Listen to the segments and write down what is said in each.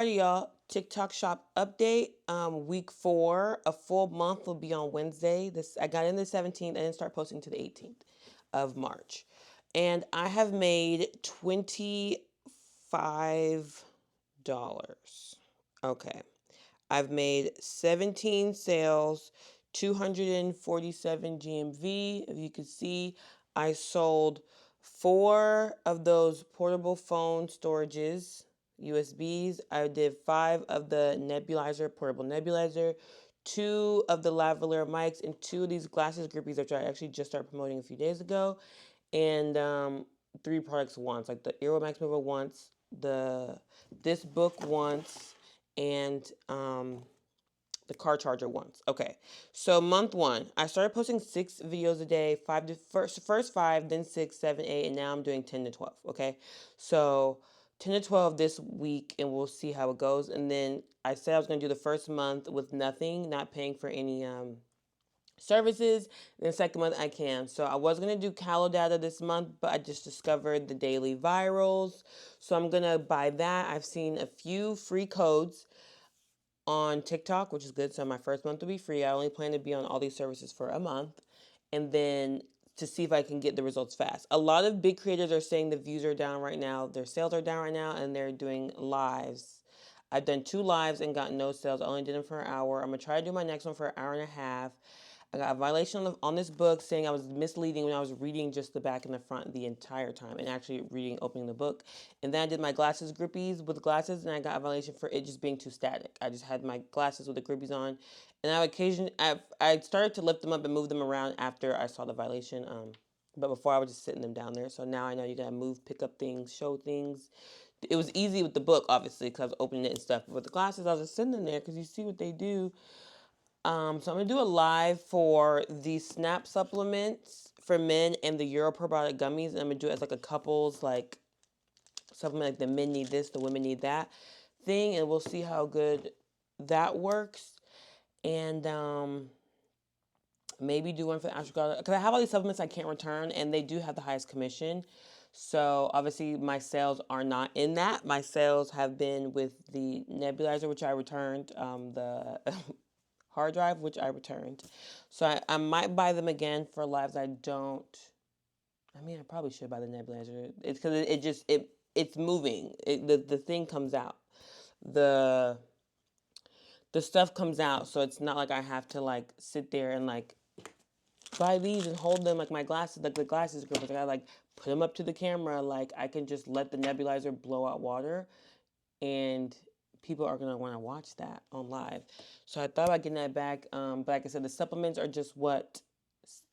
Alrighty, y'all. TikTok Shop update. Week 4, a full month will be on Wednesday. This I got in the 17th. I didn't start posting to the 18th of March, and I have made $25. Okay, I've made 17 sales, 247 GMV. If you could see, I sold 4 of those portable phone storages, USBs. I did 5 of the nebulizer, portable nebulizer, 2 of the lavalier mics, and 2 of these glasses groupies, which I actually just started promoting a few days ago, and 3 products once, like the Eero Max Mover once, this book once, and the car charger once. Okay, so month 1, I started posting 6 videos a day, first 5, then 6, 7, 8, and now I'm doing 10 to 12. Okay, so 10 to 12 this week, and we'll see how it goes. And then I said I was gonna do the first month with nothing, not paying for any services. And the second month I can. So I was gonna do Callow data this month, but I just discovered the daily virals. So I'm gonna buy that. I've seen a few free codes on TikTok, which is good. So my first month will be free. I only plan to be on all these services for a month, and then to see if I can get the results fast. A lot of big creators are saying the views are down right now, their sales are down right now, and they're doing lives. I've done 2 lives and got no sales. I only did them for an hour. I'm gonna try to do my next one for an hour and a half. I got a violation on this book saying I was misleading when I was reading just the back and the front the entire time and actually opening the book. And then I did my glasses groupies with glasses, and I got a violation for it just being too static. I just had my glasses with the groupies on, and I started to lift them up and move them around after I saw the violation. But before I was just sitting them down there. So now I know you gotta move, pick up things, show things. It was easy with the book, obviously, because I was opening it and stuff. But with the glasses, I was just sitting in there because you see what they do. So I'm gonna do a live for the Snap supplements for men and the Euro probiotic gummies. And I'm gonna do it as like a couples like supplement, like the men need this, the women need that thing, and we'll see how good that works. And maybe do one for the Astro because I have all these supplements I can't return, and they do have the highest commission. So obviously my sales are not in that. My sales have been with the nebulizer, which I returned, the hard drive, which I returned. So I might buy them again for lives I don't. I mean, I probably should buy the nebulizer. It's because it's moving. The thing comes out. The the stuff comes out, so it's not like I have to like sit there and like buy these and hold them like my glasses, like the glasses grip. Like I like put them up to the camera. Like I can just let the nebulizer blow out water, and people are gonna want to watch that on live. So I thought about getting that back. But like I said, the supplements are just what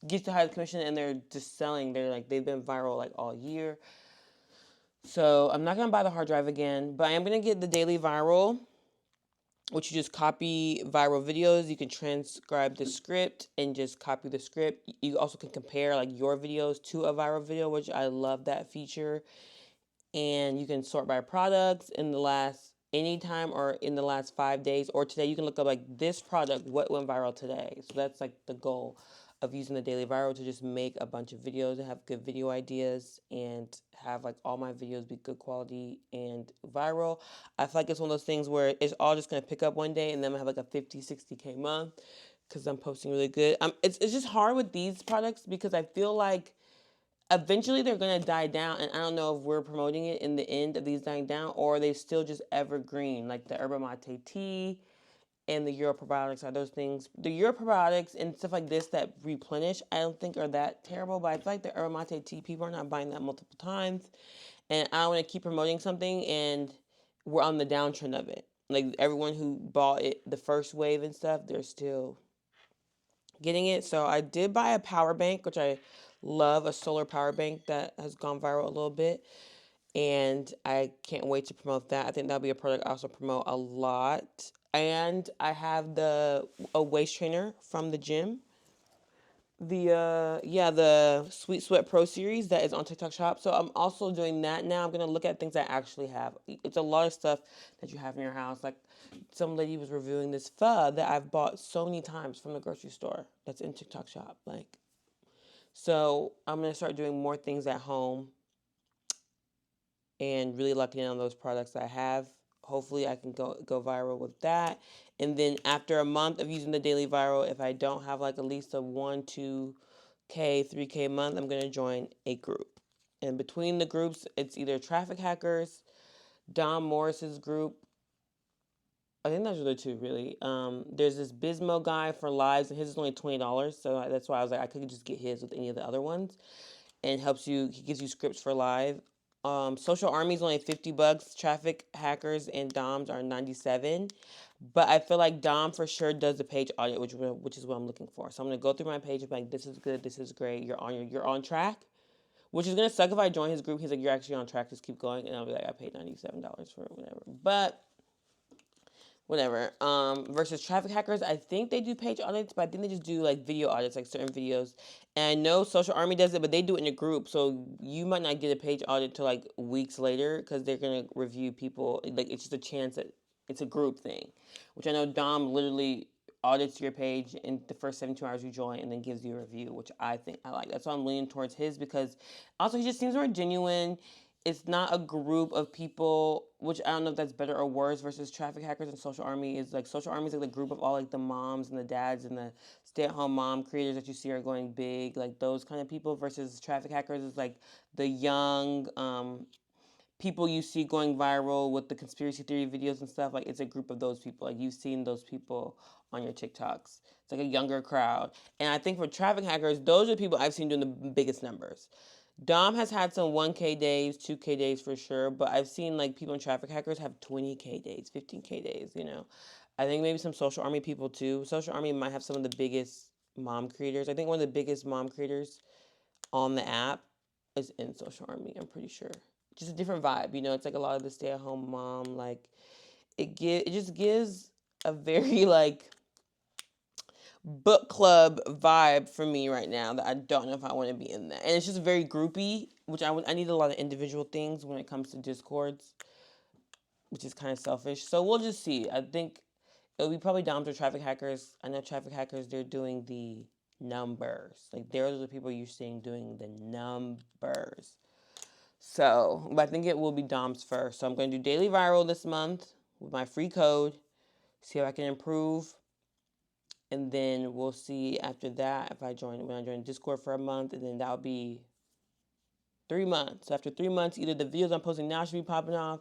gets the highest commission, and they're just selling. They've been viral like all year. So I'm not gonna buy the hard drive again, but I am gonna get the daily viral, which you just copy viral videos. You can transcribe the script and just copy the script. You also can compare like your videos to a viral video, which I love that feature. And you can sort by products in the last anytime or in the last 5 days or today. You can look up like this product, what went viral today. So that's like the goal of using the daily viral to just make a bunch of videos and have good video ideas and have like all my videos be good quality and viral. I feel like it's one of those things where it's all just going to pick up one day, and then I have like a 50, 60K month because I'm posting really good. It's just hard with these products because I feel like eventually they're gonna die down, and I don't know if we're promoting it in the end of these dying down or are they still just evergreen, like the Yerba Mate tea and the Euro probiotics. Are those things, the Euro probiotics and stuff like this that replenish, I don't think are that terrible, but I feel like the Yerba Mate tea, people are not buying that multiple times, and I don't want to keep promoting something and we're on the downtrend of it. Like everyone who bought it the first wave and stuff, they're still getting it. So I did buy a power bank, which I love, a solar power bank that has gone viral a little bit. And I can't wait to promote that. I think that'll be a product I also promote a lot. And I have a waist trainer from the gym. The Sweet Sweat Pro series that is on TikTok Shop. So I'm also doing that now. I'm gonna look at things I actually have. It's a lot of stuff that you have in your house. Like some lady was reviewing this pho that I've bought so many times from the grocery store that's in TikTok Shop. Like, so I'm gonna start doing more things at home and really lucking in on those products I have. hopefully I can go viral with that. And then after a month of using the daily viral, if I don't have like at least a 1, 2K, 3K a month, I'm gonna join a group. And between the groups, it's either Traffic Hackers, Dom Morris's group. I think those are the two really. There's this Bismo guy for lives, and his is only $20, so that's why I was like, I could just get his with any of the other ones, and helps you. He gives you scripts for live. Social Army is only $50. Traffic Hackers and Doms are 97. But I feel like Dom for sure does the page audit, which is what I'm looking for. So I'm gonna go through my page and be like, this is good, this is great. You're on track. Which is gonna suck if I join his group. He's like, you're actually on track. Just keep going, and I'll be like, I paid $97 for it, whatever. But whatever. Versus Traffic Hackers, I think they do page audits, but I think they just do like video audits, like certain videos. And I know Social Army does it, but they do it in a group, so you might not get a page audit till like weeks later because they're gonna review people. Like it's just a chance that it's a group thing, which I know Dom literally audits your page in the first 72 hours you join and then gives you a review, which I think I like. That's why I'm leaning towards his because also he just seems more genuine. It's not a group of people, which I don't know if that's better or worse versus Traffic Hackers and Social Army. Is like Social Army is like the group of all like the moms and the dads and the stay-at-home mom creators that you see are going big, like those kind of people. Versus Traffic Hackers is like the young people you see going viral with the conspiracy theory videos and stuff. Like it's a group of those people. Like you've seen those people on your TikToks. It's like a younger crowd. And I think for Traffic Hackers, those are the people I've seen doing the biggest numbers. Dom has had some 1K days, 2K days for sure, but I've seen like people in Traffic Hackers have 20K days, 15K days, you know. I think maybe some Social Army people too. Social Army might have some of the biggest mom creators. I think one of the biggest mom creators on the app is in Social Army, I'm pretty sure. Just a different vibe, you know. It's like a lot of the stay-at-home mom, like it just gives a very like book club vibe for me right now that I don't know if I want to be in that. And it's just very groupy, which I need a lot of individual things when it comes to Discords, which is kind of selfish. So we'll just see. I think it'll be probably Doms or Traffic Hackers. I know Traffic Hackers, they're doing the numbers. Like, they're the people you're seeing doing the numbers. So, but I think it will be Doms first. So I'm going to do Daily Viral this month with my free code, see how I can improve. And then we'll see after that if when I join Discord for a month, and then that'll be 3 months. So after 3 months, either the videos I'm posting now should be popping off,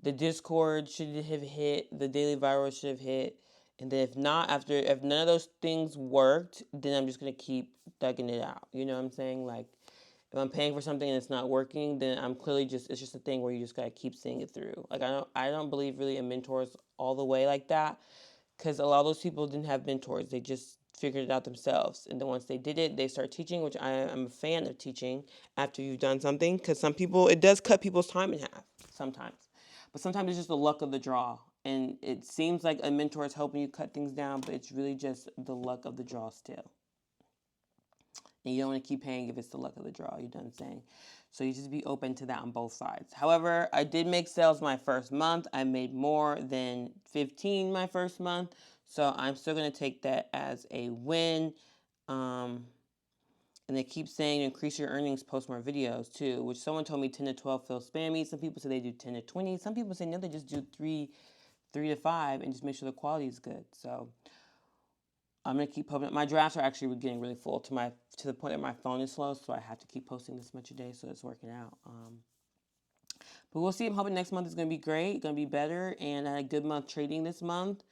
the Discord should have hit, the daily viral should have hit, and then if not, if none of those things worked, then I'm just gonna keep thugging it out. You know what I'm saying? Like if I'm paying for something and it's not working, then I'm clearly it's just a thing where you just gotta keep seeing it through. Like I don't believe really in mentors all the way like that, because a lot of those people didn't have mentors. They just figured it out themselves. And then once they did it, they start teaching, which I am a fan of teaching after you've done something, because some people, it does cut people's time in half sometimes. But sometimes it's just the luck of the draw. And it seems like a mentor is helping you cut things down, but it's really just the luck of the draw still. And you don't want to keep paying if it's the luck of the draw. You know what I'm saying? So you just be open to that on both sides. However, I did make sales my first month. I made more than 15 my first month. So I'm still going to take that as a win. And they keep saying increase your earnings, post more videos too, which someone told me 10 to 12 feel spammy. Some people say they do 10 to 20. Some people say no, they just do 3 to 5 and just make sure the quality is good. So I'm gonna keep posting. My drafts are actually getting really full to the point that my phone is slow, so I have to keep posting this much a day. So it's working out. But we'll see. I'm hoping next month is gonna be great, gonna be better, and I had a good month trading this month.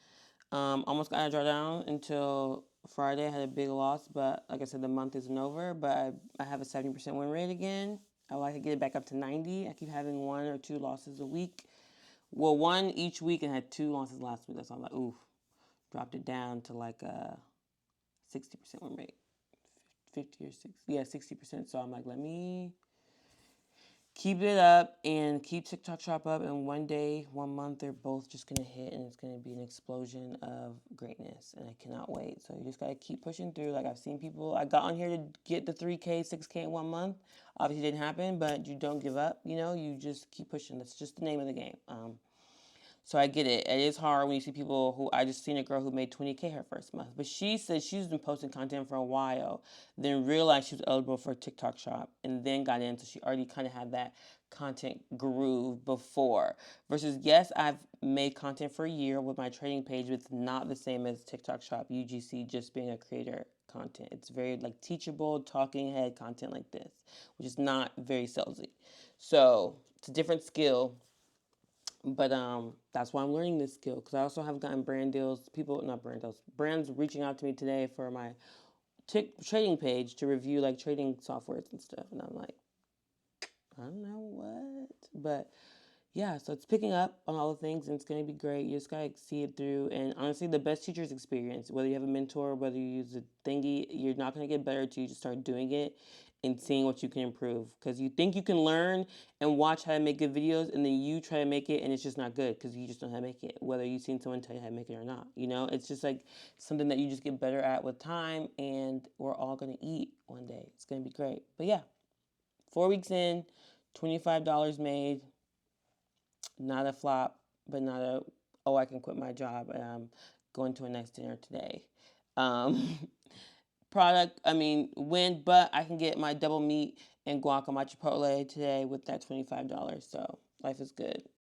Almost got a drawdown until Friday. I had a big loss, but like I said, the month isn't over. But I have a 70% win rate again. I would like to get it back up to 90. I keep having 1 or 2 losses a week. Well, 1 each week, and had 2 losses last week. That's why I'm like, ooh, dropped it down to like a 60% win rate. 50 or 60. Yeah, 60%. So I'm like, let me keep it up and keep TikTok Shop up. And one day, 1 month, they're both just going to hit, and it's going to be an explosion of greatness. And I cannot wait. So you just got to keep pushing through. Like I've seen people, I got on here to get the 3K, 6K in 1 month. Obviously, it didn't happen, but you don't give up. You know, you just keep pushing. That's just the name of the game. So I get it. It is hard when you see people who, I just seen a girl who made 20K her first month. But she said she's been posting content for a while, then realized she was eligible for a TikTok Shop, and then got in. So she already kind of had that content groove before. Versus, yes, I've made content for a year with my trading page, but it's not the same as TikTok Shop, UGC, just being a creator content. It's very like teachable, talking head content like this, which is not very salesy. So it's a different skill, but that's why I'm learning this skill, because I also have gotten brand deals, people, not brand deals, brands reaching out to me today for my trading page to review like trading softwares and stuff, and I'm like, I don't know what, but yeah, so it's picking up on all the things, and it's going to be great. You just got to see it through. And honestly, the best teacher's experience, whether you have a mentor, whether you use a thingy, you're not going to get better until you just start doing it and seeing what you can improve. Because you think you can learn and watch how to make good videos, and then you try to make it, and it's just not good because you just don't know how to make it, whether you've seen someone tell you how to make it or not. You know, it's just like something that you just get better at with time, and we're all going to eat one day. It's going to be great. But yeah, 4 weeks in, $25 made. Not a flop, but not a, oh, I can quit my job and I'm going to a nice dinner today. Um, win, but I can get my double meat and guac on my Chipotle today with that $25. So life is good.